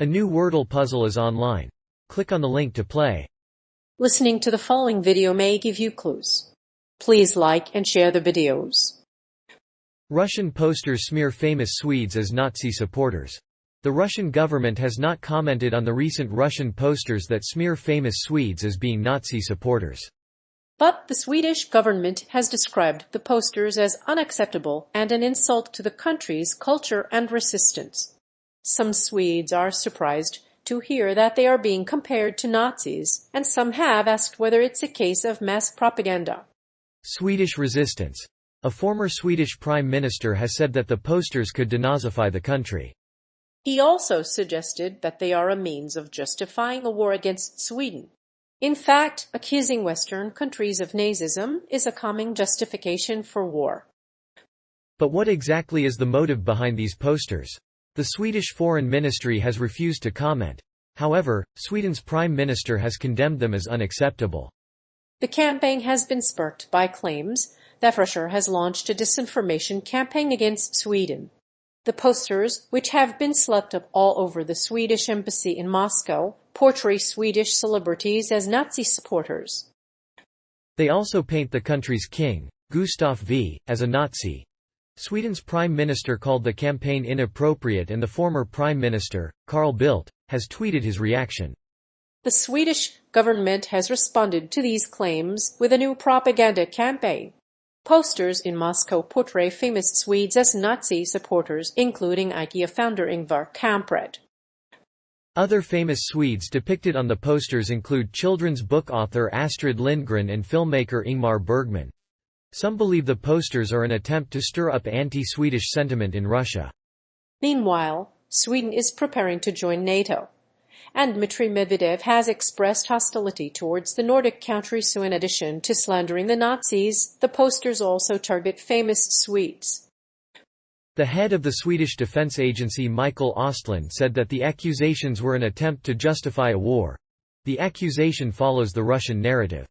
A new Wordle puzzle is online. Click on the link to play. Listening to the following video may give you clues. Please like and share the videos. Russian posters smear famous Swedes as Nazi supporters. The Russian government has not commented on the recent Russian posters that smear famous Swedes as being Nazi supporters. But the Swedish government has described the posters as unacceptable and an insult to the country's culture and resistance. Some Swedes are surprised to hear that they are being compared to Nazis, and some have asked whether it's a case of mass propaganda. Swedish resistance. A former Swedish prime minister has said that the posters could denazify the country. He also suggested that they are a means of justifying a war against Sweden. In fact, accusing Western countries of Nazism is a common justification for war. But what exactly is the motive behind these posters? The Swedish Foreign Ministry has refused to comment. However, Sweden's Prime Minister has condemned them as unacceptable. The campaign has been sparked by claims that Russia has launched a disinformation campaign against Sweden. The posters, which have been slapped up all over the Swedish embassy in Moscow, portray Swedish celebrities as Nazi supporters. They also paint the country's king, Gustaf V, as a Nazi. Sweden's prime minister called the campaign inappropriate, and the former prime minister, Carl Bildt, has tweeted his reaction. The Swedish government has responded to these claims with a new propaganda campaign. Posters in Moscow portray famous Swedes as Nazi supporters, including IKEA founder Ingvar Kamprad. Other famous Swedes depicted on the posters include children's book author Astrid Lindgren and filmmaker Ingmar Bergman. Some believe the posters are an attempt to stir up anti-Swedish sentiment in Russia. Meanwhile, Sweden is preparing to join NATO, and Dmitry Medvedev has expressed hostility towards the Nordic country, so in addition to slandering the Nazis, the posters also target famous Swedes. The head of the Swedish Defense Agency, Mikael Östlund, said that the accusations were an attempt to justify a war. The accusation follows the Russian narrative.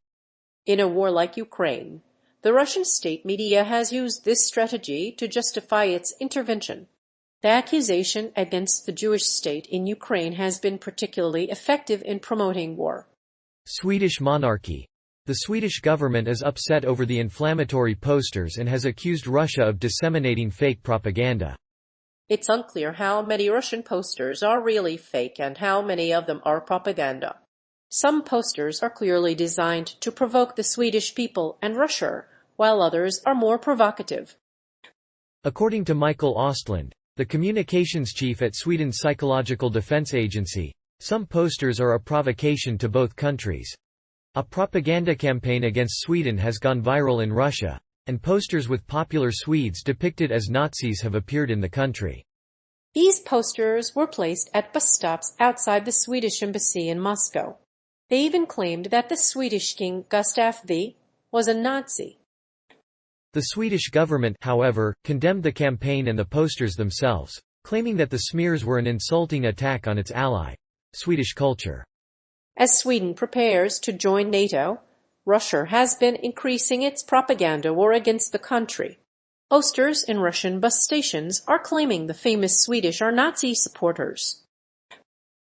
In a war like Ukraine, the Russian state media has used this strategy to justify its intervention. The accusation against the Jewish state in Ukraine has been particularly effective in promoting war. Swedish monarchy. The Swedish government is upset over the inflammatory posters and has accused Russia of disseminating fake propaganda. It's unclear how many Russian posters are really fake and how many of them are propaganda. Some posters are clearly designed to provoke the Swedish people and Russia, while others are more provocative. According to Mikael Östlund, the communications chief at Sweden's Psychological Defense Agency, some posters are a provocation to both countries. A propaganda campaign against Sweden has gone viral in Russia, and posters with popular Swedes depicted as Nazis have appeared in the country. These posters were placed at bus stops outside the Swedish embassy in Moscow. They even claimed that the Swedish king Gustaf V was a Nazi. The Swedish government, however, condemned the campaign and the posters themselves, claiming that the smears were an insulting attack on its ally, Swedish culture. As Sweden prepares to join NATO, Russia has been increasing its propaganda war against the country. Posters in Russian bus stations are claiming the famous Swedish are Nazi supporters.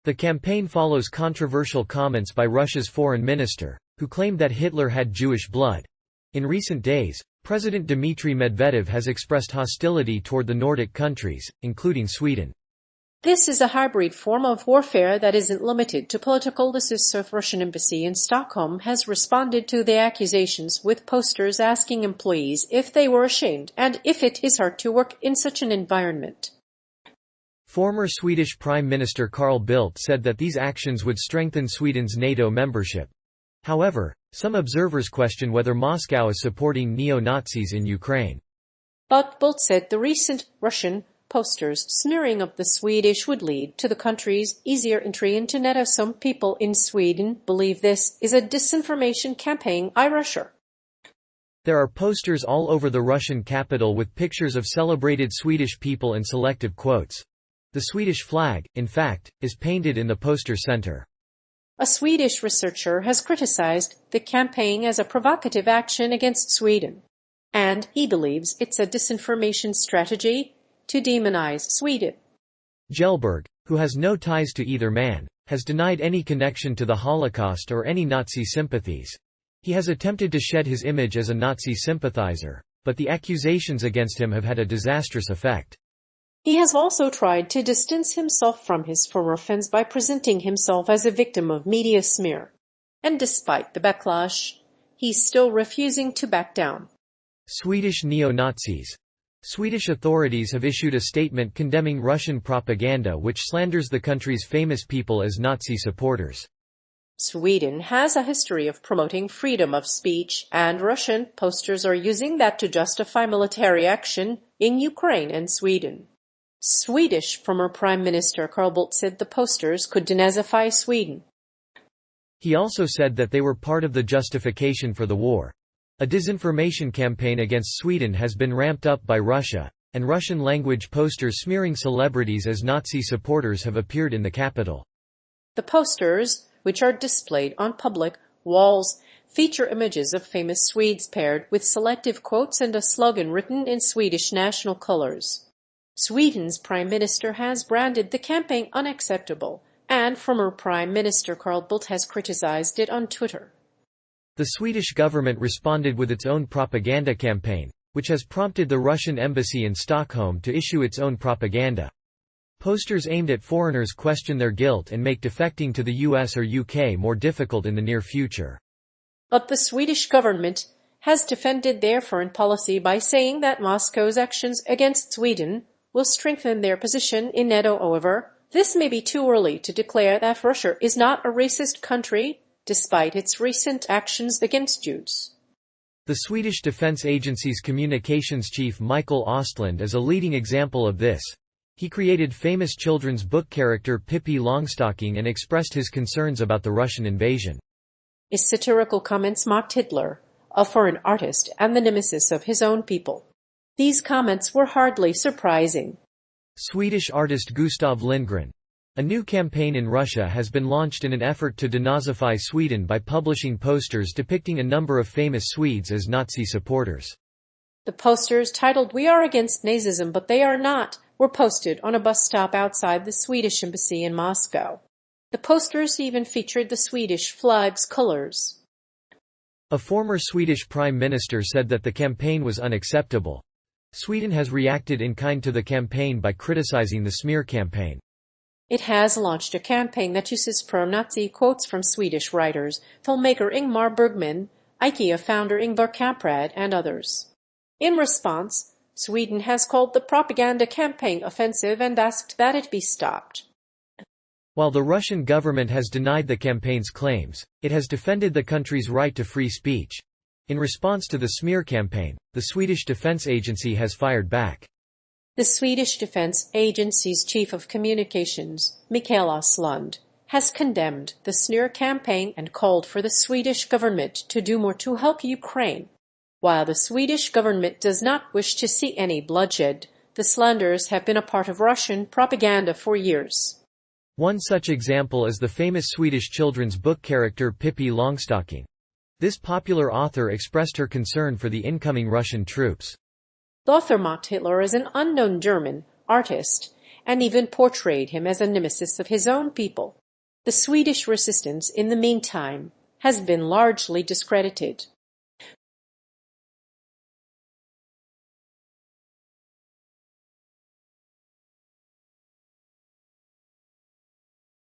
The campaign follows controversial comments by Russia's foreign minister, who claimed that Hitler had Jewish blood. In recent days, President Dmitry Medvedev has expressed hostility toward the Nordic countries, including Sweden. This is a hybrid form of warfare that isn't limited to political. The Russian embassy in Stockholm has responded to the accusations with posters asking employees if they were ashamed and if it is hard to work in such an environment. Former Swedish Prime Minister Carl Bildt said that these actions would strengthen Sweden's NATO membership. However, some observers question whether Moscow is supporting neo-Nazis in Ukraine. But Bildt said the recent Russian posters smearing of the Swedish would lead to the country's easier entry into NATO. Some people in Sweden believe this is a disinformation campaign by Russia. There are posters all over the Russian capital with pictures of celebrated Swedish people and selective quotes. The Swedish flag, in fact, is painted in the poster center. A Swedish researcher has criticized the campaign as a provocative action against Sweden, and he believes it's a disinformation strategy to demonize Sweden. Gelberg, who has no ties to either man, has denied any connection to the Holocaust or any Nazi sympathies. He has attempted to shed his image as a Nazi sympathizer, but the accusations against him have had a disastrous effect. He has also tried to distance himself from his former friends by presenting himself as a victim of media smear. And despite the backlash, he's still refusing to back down. Swedish neo-Nazis. Swedish authorities have issued a statement condemning Russian propaganda which slanders the country's famous people as Nazi supporters. Sweden has a history of promoting freedom of speech, and Russian posters are using that to justify military action in Ukraine and Sweden. Swedish former Prime Minister Carl Bildt said the posters could denazify Sweden. He also said that they were part of the justification for the war. A disinformation campaign against Sweden has been ramped up by Russia, and Russian-language posters smearing celebrities as Nazi supporters have appeared in the capital. The posters, which are displayed on public walls, feature images of famous Swedes paired with selective quotes and a slogan written in Swedish national colors. Sweden's Prime Minister has branded the campaign unacceptable, and former Prime Minister Carl Bildt has criticized it on Twitter. The Swedish government responded with its own propaganda campaign, which has prompted the Russian embassy in Stockholm to issue its own propaganda. Posters aimed at foreigners question their guilt and make defecting to the US or UK more difficult in the near future. But the Swedish government has defended their foreign policy by saying that Moscow's actions against Sweden will strengthen their position in NATO. However, this may be too early to declare that Russia is not a racist country, despite its recent actions against Jews. The Swedish Defense Agency's communications chief Mikael Östlund is a leading example of this. He created famous children's book character Pippi Longstocking and expressed his concerns about the Russian invasion. His satirical comments mocked Hitler, a foreign artist and the nemesis of his own people. These comments were hardly surprising. Swedish artist Gustav Lindgren. A new campaign in Russia has been launched in an effort to denazify Sweden by publishing posters depicting a number of famous Swedes as Nazi supporters. The posters, titled "We are against Nazism, but they are not," were posted on a bus stop outside the Swedish embassy in Moscow. The posters even featured the Swedish flag's colors. A former Swedish prime minister said that the campaign was unacceptable. Sweden has reacted in kind to the campaign by criticizing the smear campaign. It has launched a campaign that uses pro-Nazi quotes from Swedish writers, filmmaker Ingmar Bergman, IKEA founder Ingvar Kamprad, and others. In response, Sweden has called the propaganda campaign offensive and asked that it be stopped. While the Russian government has denied the campaign's claims, it has defended the country's right to free speech. In response to the smear campaign, the Swedish Defense Agency has fired back. The Swedish Defense Agency's chief of communications, Mikael Östlund, has condemned the smear campaign and called for the Swedish government to do more to help Ukraine. While the Swedish government does not wish to see any bloodshed, the slanders have been a part of Russian propaganda for years. One such example is the famous Swedish children's book character Pippi Longstocking. This popular author expressed her concern for the incoming Russian troops. The author mocked Hitler as an unknown German artist and even portrayed him as a nemesis of his own people. The Swedish resistance, in the meantime, has been largely discredited.